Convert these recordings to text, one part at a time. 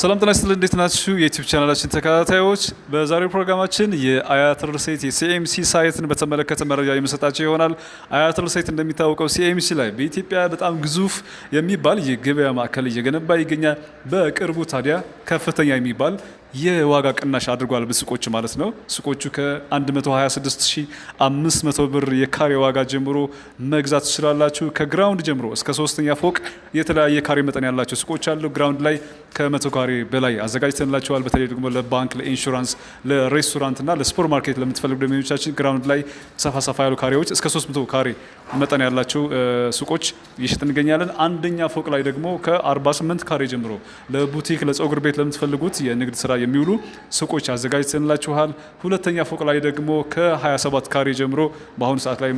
ሰላም ጤና ይስጥልኝ እንዴት ናችሁ የዩቲዩብ ቻናላችን ተከታታዮች በዛሬው ፕሮግራማችን የአያት ሪል ስቴት የሲኤምሲ ሳይትን በተመለከተ መረጃ የምሰጣችሁ ይሆናል። አያት ሪል ስቴት እንደሚታወቀው ሲኤምሲ ላይ በኢትዮጵያ በጣም ግዙፍ የሚባል የገበያ ማዕከል እየገነባ ይገኛል። በቅርቡ ታዲያ ከፍተኛ የሚባል የዋጋ ቅናሽ አድርጓል በሱቆቹ ማለት ነው። ሱቆቹ ከ126500 ብር የካሬ ዋጋ ጀምሮ መግዛት ትችላላችሁ። ከግራውንድ ጀምሮ እስከ ሶስተኛ ፎቅ የተለያየ ካሬ መጠን ያላቸው ሱቆች አሉ። ግራውንድ ላይ ከ100 ካሬ በላይ አዘጋጅተንላቸዋል። በተለይ ደግሞ ለባንክ፣ ለኢንሹራንስ፣ ለሬስቶራንት እና ለሱፐር ማርኬት ለምትፈልጉ ደንበኞቻችን ግራውንድ ላይ ሰፋ ያሉ ካሬዎች እስከ 300 ካሬ መጠን ያላቸው ሱቆች እየሸጥን እንገኛለን። አንደኛ ፎቅ ላይ ደግሞ ከ48 ካሬ ጀምሮ ለቡቲክ፣ ለፀጉር ቤት ለምትፈልጉት የንግድ ስራ የሚውሉ ሱቆች አዘጋጅተንላችኋል። ሁለተኛ ፎቅ ላይ ደግሞ ከ27 ካሬ ጀምሮ በአሁኑ ሰዓት ላይ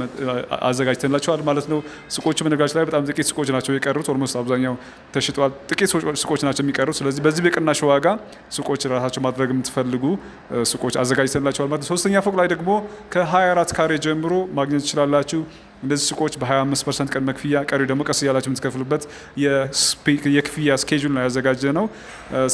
አዘጋጅተንላችኋል ማለት ነው። ሱቆቹ በነገራችን ላይ በጣም ጥቂት ሱቆች ናቸው የቀሩት። ኦልሞስት አብዛኛው ተሽጧል። ጥቂት ሱቆች ናቸው የሚቀሩት። ስለዚህ በዚህ በቅናሽ ዋጋ ሱቆች ራሳቸው ማድረግ የምትፈልጉ ሱቆች አዘጋጅተንላችኋል ማለት ነው። ሶስተኛ ፎቅ ላይ ደግሞ ከ24 ካሬ ጀምሮ ማግኘት ትችላላችሁ። እንደዚህ ሱቆች በ25% ቅድመ ክፍያ ቀሪው ደግሞ ቀስ እያላችሁ የምትከፍሉበት የክፍያ ስኬጁል ነው ያዘጋጀ ነው።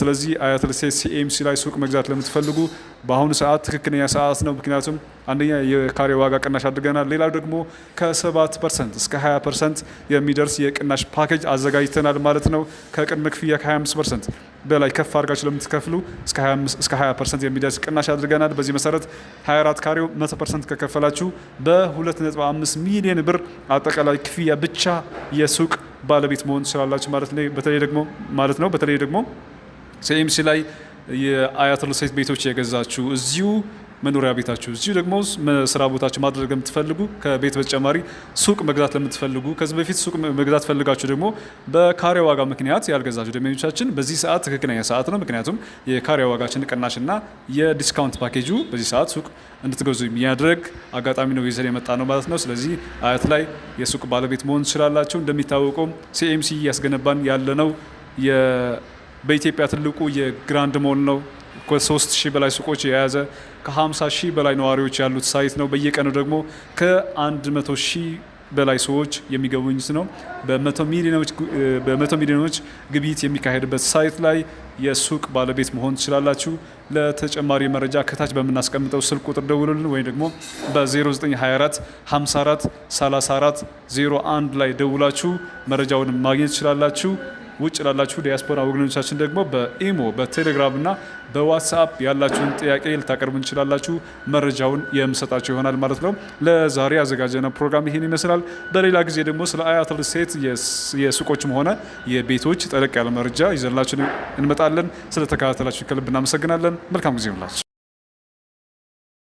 ስለዚህ አያት ሪል ስቴት ሲኤምሲ ላይ ሱቅ መግዛት ለምትፈልጉ በአሁኑ ሰዓት ትክክለኛ ሰዓት ነው። ምክንያቱም አንደኛ የካሬ ዋጋ ቅናሽ አድርገናል። ሌላው ደግሞ ከ7% እስከ 20% የሚደርስ የቅናሽ ፓኬጅ አዘጋጅተናል ማለት ነው። ከቅድመ ክፍያ ከ25% በላይ ከፍ አድርጋችሁ ለምትከፍሉ እስከ 20% የሚደርስ ቅናሽ አድርገናል። በዚህ መሰረት 24 ካሬው 100% ከከፈላችሁ በ2.5 ሚሊዮን ብር አጠቃላይ ክፍያ ብቻ የሱቅ ባለቤት መሆን ትችላላችሁ በተለይ ደግሞ ሲኤምሲ ላይ የአያት ሪል ስቴት ቤቶች የገዛችሁ እዚሁ መኖሪያ ቤታችሁ እዚሁ ደግሞ ስራ ቦታችሁ ማድረግ የምትፈልጉ ከቤት በተጨማሪ ሱቅ መግዛት ለምትፈልጉ ከዚህ በፊት ሱቅ መግዛት ፈልጋችሁ ደግሞ በካሬ ዋጋ ምክንያት ያልገዛችሁ ደንበኞቻችን በዚህ ሰዓት ትክክለኛ ሰዓት ነው። ምክንያቱም የካሬ ዋጋችን ቅናሽና የዲስካውንት ፓኬጁ በዚህ ሰዓት ሱቅ እንድትገዙ የሚያደርግ አጋጣሚ ነው ይዘን የመጣ ነው ማለት ነው። ስለዚህ አያት ላይ የሱቅ ባለቤት መሆን ትችላላችሁ። እንደሚታወቀው ሲኤምሲ እያስገነባን ያለነው በኢትዮጵያ ትልቁ የግራንድ ሞል ነው። ከ3000 በላይ ሱቆች የያዘ ከ50,000 በላይ ነዋሪዎች ያሉት ሳይት ነው። በየቀኑ ደግሞ ከ100,000 በላይ ሰዎች የሚገቡት ነው። በመቶ ሚሊዮኖች ግብይት የሚካሄድበት ሳይት ላይ የሱቅ ባለቤት መሆን ትችላላችሁ። ለተጨማሪ መረጃ ከታች በምናስቀምጠው ስልክ ቁጥር ደውሉልን ወይም ደግሞ በ0924 54 34 01 ላይ ደውላችሁ መረጃውን ማግኘት ትችላላችሁ። ውጭ ላላችሁ ዲያስፖራ ወገኖቻችን ደግሞ በኢሞ በቴሌግራም እና በዋትስአፕ ያላችሁን ጥያቄ ልታቀርቡ እንችላላችሁ። መረጃውን የምሰጣችሁ ይሆናል ማለት ነው። ለዛሬ ያዘጋጀነው ፕሮግራም ይሄን ይመስላል። በሌላ ጊዜ ደግሞ ስለ አያት ሪል ስቴት የሱቆችም ሆነ የቤቶች ጠለቅ ያለ መረጃ ይዘንላችሁ እንመጣለን። ስለተከታተላችሁ ከልብ እናመሰግናለን። መልካም ጊዜ ይሁንላችሁ።